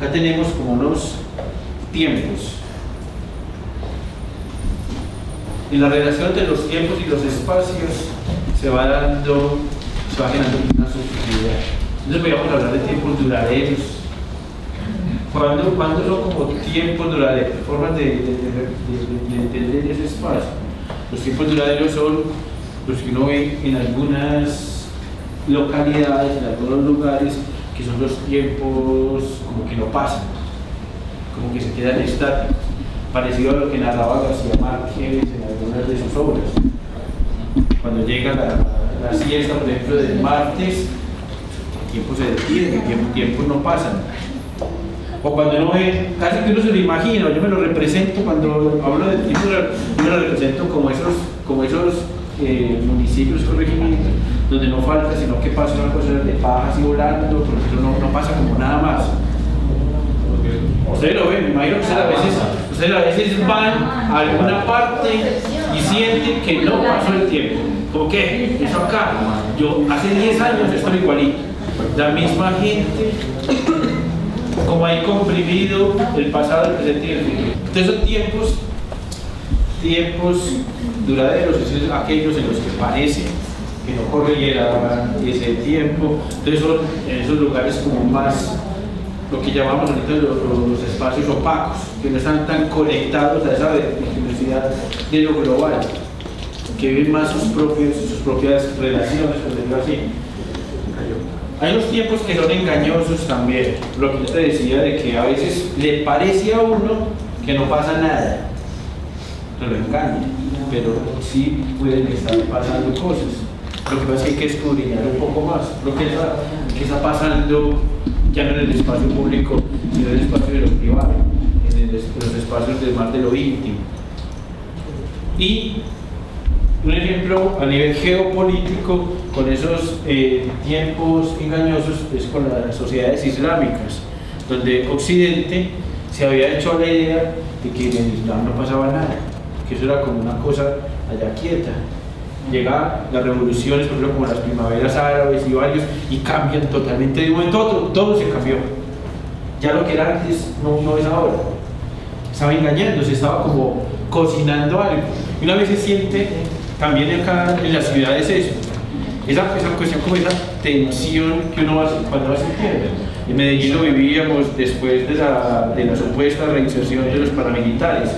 acá tenemos como unos tiempos. En la relación de los tiempos y los espacios se va generando una subjetividad. Entonces vamos a hablar de tiempos duraderos. ¿Cuándo son como tiempos duraderos? Formas de entender ese espacio. Los tiempos duraderos son los que uno ve en algunas localidades, en algunos lugares, que son los tiempos como que no pasan, como que se quedan estáticos, parecido a lo que narraba García Márquez en algunas de sus obras. Cuando llega la siesta, por ejemplo, del martes, el tiempo se detiene, el tiempo no pasa. O cuando uno ve, casi que uno se lo imagina, yo me lo represento, cuando hablo de tiempo, yo me lo represento como esos municipios, corregimientos, donde no falta, sino que pasa una cosa de pajas y volando, porque eso no pasa como nada más. Ustedes lo ven, me imagino que ustedes a veces van a alguna parte y sienten que no pasó el tiempo. ¿Por qué? Eso acá, yo hace 10 años estoy igualito, la misma gente, como hay comprimido el pasado, el presente y el futuro. Entonces son tiempos duraderos, es decir, aquellos en los que parece que no corriera ese tiempo. Entonces son en esos lugares como más lo que llamamos ahorita los espacios opacos, que no están tan conectados a esa velocidad de lo global, que viven más sus propias relaciones, por decirlo así. Hay unos tiempos que son engañosos también, lo que yo te decía de que a veces le parece a uno que no pasa nada, pero lo engaña, pero sí pueden estar pasando cosas. Lo que pasa es que hay que escudriñar un poco más lo que está pasando ya no en el espacio público, sino en el espacio de lo privado, en los espacios del mar de lo íntimo. Y un ejemplo a nivel geopolítico con esos tiempos engañosos es con las sociedades islámicas, donde Occidente se había hecho la idea de que en el Islam no pasaba nada, que eso era como una cosa allá quieta. Llegan las revoluciones, por ejemplo, como las primaveras árabes y varios, y cambian totalmente de un momento a otro, todo se cambió. Ya lo que era antes no es ahora. Estaba engañándose, estaba como cocinando algo. Y una vez se siente, también acá en las ciudades eso, esa cuestión como esa tensión que uno cuando va sintiendo. En Medellín lo vivíamos después de la supuesta reinserción de los paramilitares.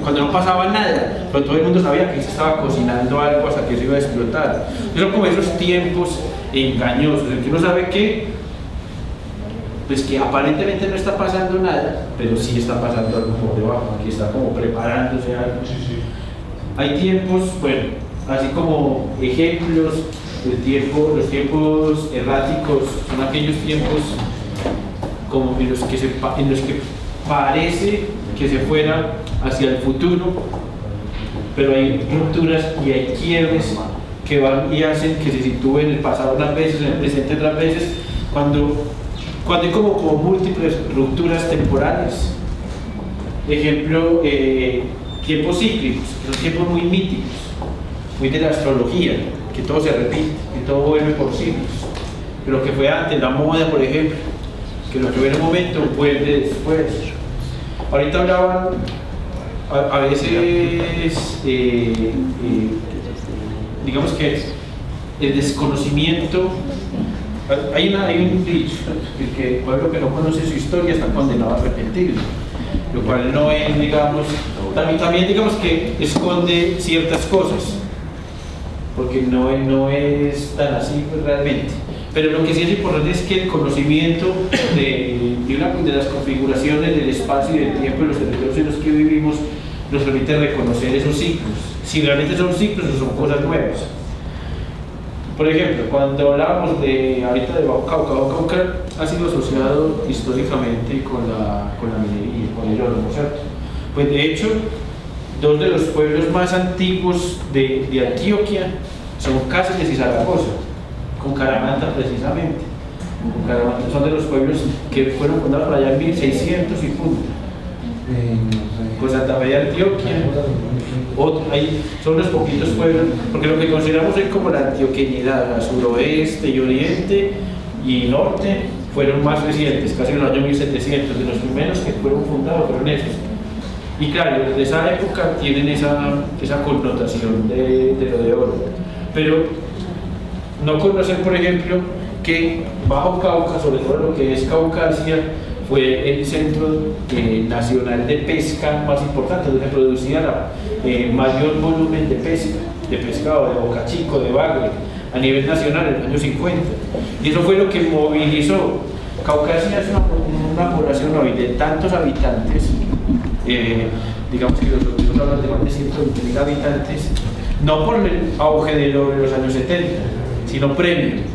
Cuando no pasaba nada, pero todo el mundo sabía que se estaba cocinando algo hasta que se iba a explotar. Son como esos tiempos engañosos, en que uno sabe que, pues que aparentemente no está pasando nada, pero sí está pasando algo por debajo, que está como preparándose algo. Sí. Hay tiempos, bueno, así como ejemplos, los tiempos erráticos son aquellos tiempos como en los que parece que se fuera hacia el futuro, pero hay rupturas y hay quiebres que van y hacen que se sitúe en el pasado unas veces, en el presente otras veces, cuando hay como múltiples rupturas temporales. Ejemplo, tiempos cíclicos, que son tiempos muy míticos, muy de la astrología, que todo se repite, que todo vuelve por ciclos, pero que fue antes la moda, por ejemplo, que lo que fue en un momento vuelve después. Ahorita hablaban a veces, digamos que el desconocimiento, hay un dicho, que el pueblo que no conoce su historia está condenado a repetirlo, lo cual no es, digamos, también digamos que esconde ciertas cosas, porque no es tan así pues, realmente. Pero lo que sí es importante es que el conocimiento de las configuraciones del espacio y del tiempo y los territorios en los que vivimos nos permite reconocer esos ciclos, si realmente son ciclos o son cosas nuevas. Por ejemplo, cuando hablábamos ahorita de Baucauca, Baucauca ha sido asociado históricamente con la minería, con el oro, ¿no es cierto? Pues de hecho, dos de los pueblos más antiguos de Antioquia son Cáceres y Zaragoza, con Caramanta precisamente. Con Caramanta son de los pueblos que fueron fundados por allá en 1600 y punto. Con Santa Fe de Antioquia, son unos poquitos pueblos, porque lo que consideramos es como la antioqueñidad, la suroeste y oriente y norte, fueron más recientes, casi en el año 1700, de los primeros que fueron fundados fueron esos. Y claro, desde esa época tienen esa connotación de lo de oro. Pero no conocer, por ejemplo, que Bajo Cauca, sobre todo lo que es Caucasia, fue el centro nacional de pesca más importante, donde se producía mayor volumen de pesca, de pescado, de bocachico, de bagre, a nivel nacional en los años 50. Y eso fue lo que movilizó. Caucasia es una población hoy de tantos habitantes, digamos que los otros hablan de más de 120.000 habitantes, no por el auge del oro en los años 70, sino premio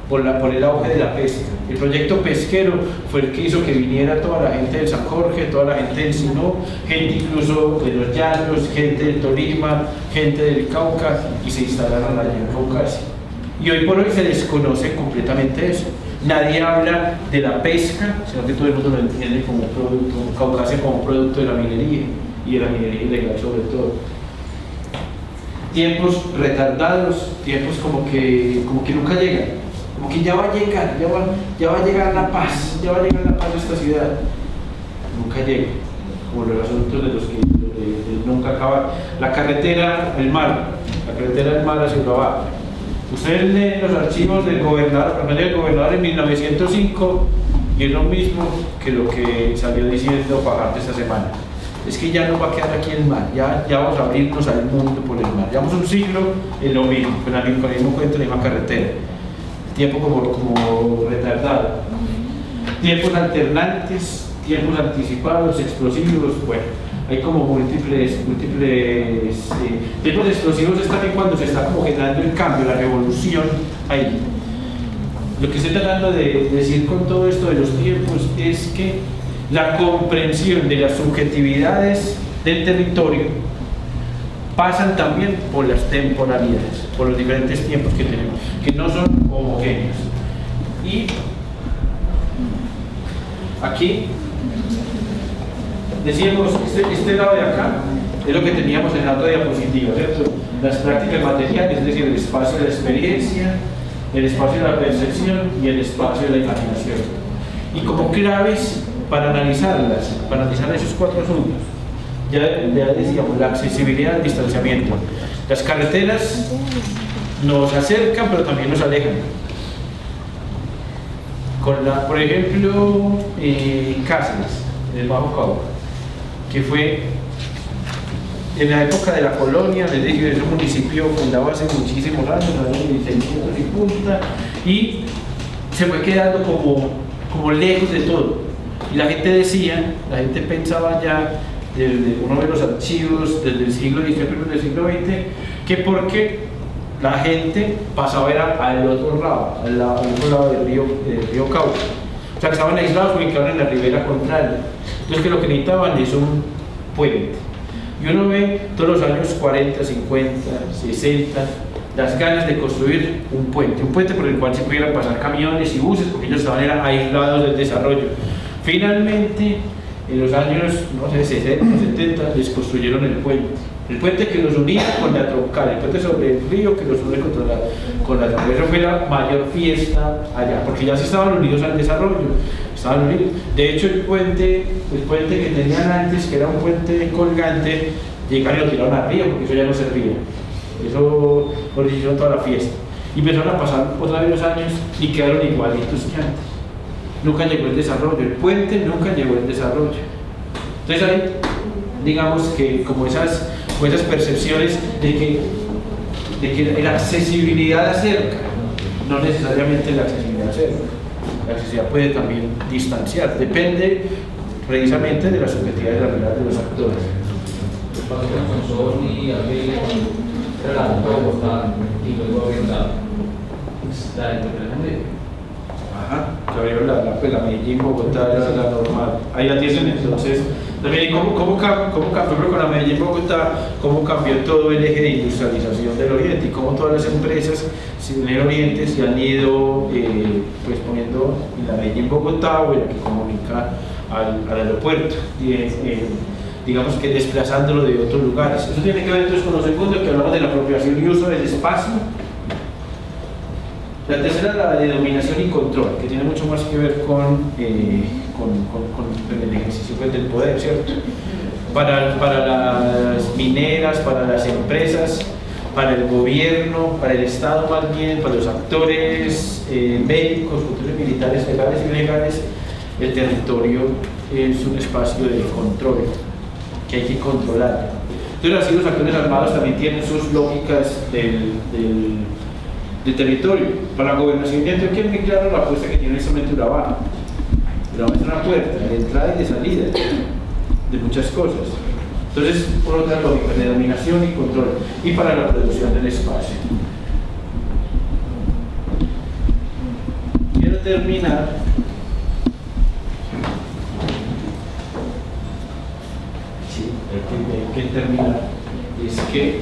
por el auge de la pesca. El proyecto pesquero fue el que hizo que viniera toda la gente del San Jorge, toda la gente del Sinú, gente incluso de los Llanos, gente del Tolima, gente del Cauca, y se instalaron allá en Caucasia. Y hoy por hoy se desconoce completamente eso. Nadie habla de la pesca, sino que todo el mundo lo entiende como producto, Caucasia como producto de la minería, y de la minería ilegal sobre todo. Tiempos retardados, tiempos como que nunca llegan. Como que ya va a llegar, ya va a llegar la paz, ya va a llegar la paz a esta ciudad. Nunca llega, como los asuntos de los que nunca acaban. La carretera del mar hacia Urabá. Ustedes leen los archivos del gobernador en 1905 y es lo mismo que lo que salió diciendo Fajardo esta semana. Es que ya no va a quedar aquí el mar, ya vamos a abrirnos al mundo por el mar. Llevamos un siglo en lo mismo, con el mismo cuento, la misma carretera. Tiempo como retardado, tiempos alternantes, tiempos anticipados, explosivos, bueno, hay como múltiples tiempos explosivos. Es también cuando se está como generando el cambio, la revolución ahí. Lo que estoy tratando de decir con todo esto de los tiempos es que la comprensión de las subjetividades del territorio pasan también por las temporalidades, por los diferentes tiempos que tenemos, que no son homogéneos. Y aquí decíamos, este lado de acá es lo que teníamos en la otra diapositiva, ¿cierto? Las prácticas materiales, es decir, el espacio de la experiencia, el espacio de la percepción y el espacio de la imaginación. Y como claves para analizar esos cuatro asuntos, ya decíamos, la accesibilidad al distanciamiento. Las carreteras nos acercan, pero también nos alejan. Por ejemplo, Cáceres, en el Bajo Cauca, que fue en la época de la colonia, les dije, es un municipio fundado hace muchísimos años, en los 1600 y punta, y se fue quedando como lejos de todo. Y la gente pensaba ya, desde uno de los archivos desde el siglo XIX y del siglo XX, que porque la gente pasaba al otro lado del río Cauca. O sea, que estaban aislados porque estaban en la ribera contraria. Entonces, que lo que necesitaban es un puente. Y uno ve todos los años 40, 50, 60, las ganas de construir un puente por el cual se pudieran pasar camiones y buses, porque ellos estaban aislados del desarrollo. Finalmente, en los años, no sé, 60, 70, les construyeron el puente que los unía con la troncal, el puente sobre el río que los une con la troncal. Eso fue la mayor fiesta allá, porque ya se estaban unidos al desarrollo, estaban unidos. De hecho, el puente que tenían antes, que era un puente colgante, llegaron y lo tiraron al río, porque eso ya no servía. Eso lo hicieron toda la fiesta. Y empezaron a pasar otra vez los años y quedaron igualitos que antes. Nunca llegó el desarrollo, el puente nunca llegó el desarrollo. Entonces hay, digamos que como esas percepciones de que la accesibilidad acerca, no necesariamente la accesibilidad acerca. La accesibilidad puede también distanciar, depende precisamente de la subjetividad de la realidad de los actores. Se abrieron la Medellín, Bogotá, la normal. Ahí la tienen. Entonces, también cómo cambió con la Medellín, Bogotá, cómo cambió todo el eje de industrialización del Oriente y cómo todas las empresas del Oriente se han ido pues poniendo en la Medellín, Bogotá, o en la que comunica al aeropuerto. Digamos que desplazándolo de otros lugares. Eso tiene que ver entonces con lo segundo, que hablamos de la apropiación y uso del espacio. La tercera, la de dominación y control, que tiene mucho más que ver con el ejercicio del poder, ¿cierto? Para las mineras, para las empresas, para el gobierno, para el Estado más bien, para los actores bélicos, actores militares legales y ilegales, el territorio es un espacio de control que hay que controlar. Entonces así los actores armados también tienen sus lógicas del territorio. Para la gobernación de Antioquia es muy claro la apuesta que tiene instrumento Urabá. Urabá es una puerta de entrada y de salida de muchas cosas. Entonces, por otra lógica, de dominación y control, y para la producción del espacio. Quiero terminar hay que terminar. Es que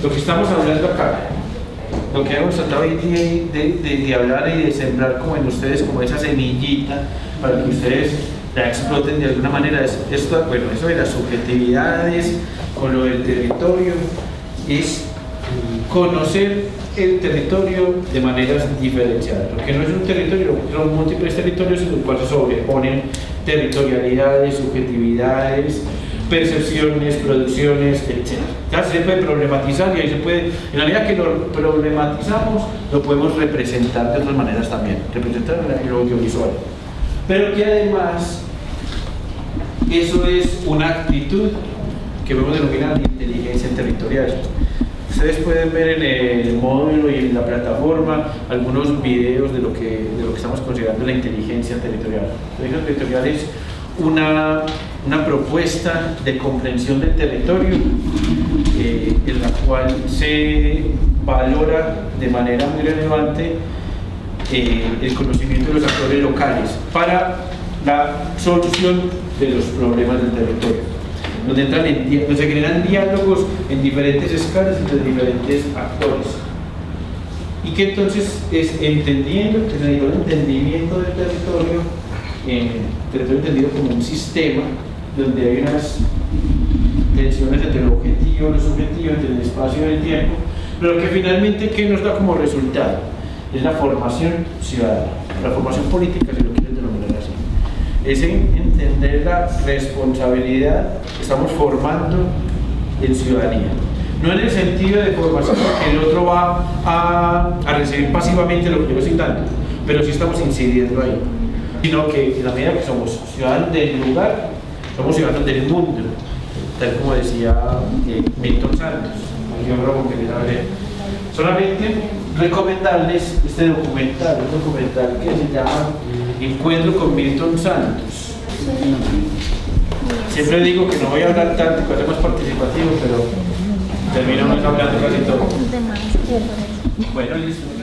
lo que estamos hablando acá, lo que hemos tratado hoy de hablar y de sembrar como en ustedes, como esa semillita, para que ustedes la exploten de alguna manera, esto, bueno, eso de las subjetividades, con lo del territorio, es conocer el territorio de maneras diferenciadas, porque no es un territorio, son múltiples territorios en los cuales se sobreponen territorialidades, subjetividades, percepciones, producciones, etc. Ya se puede problematizar y ahí se puede, en la medida que lo problematizamos, lo podemos representar de otras maneras también, representar en lo audiovisual. Pero que además, eso es una actitud que podemos denominar inteligencia territorial. Ustedes pueden ver en el módulo y en la plataforma algunos videos de lo que estamos considerando la inteligencia territorial. La inteligencia territorial es una propuesta de comprensión del territorio en la cual se valora de manera muy relevante el conocimiento de los actores locales para la solución de los problemas del territorio, donde se generan diálogos en diferentes escalas entre diferentes actores, y que entonces es entendiendo, que se necesita un entendimiento del territorio entendido como un sistema donde hay unas tensiones entre el objetivo y lo subjetivo, entre el espacio y el tiempo, pero que finalmente, ¿qué nos da como resultado? Es la formación ciudadana, la formación política, si lo quieren denominar así. Es entender la responsabilidad que estamos formando en ciudadanía. No en el sentido de formación que el otro va a recibir pasivamente lo que yo estoy dando, pero sí estamos incidiendo ahí. Sino que en la medida que somos ciudadanos del lugar, somos ciudadanos del mundo, tal como decía Milton Santos, un geógrafo que les hablé. Solamente recomendarles este documental, un documental que se llama Encuentro con Milton Santos. Siempre digo que no voy a hablar tanto, que va a ser más participativo, pero terminamos hablando casi todo. Bueno, listo.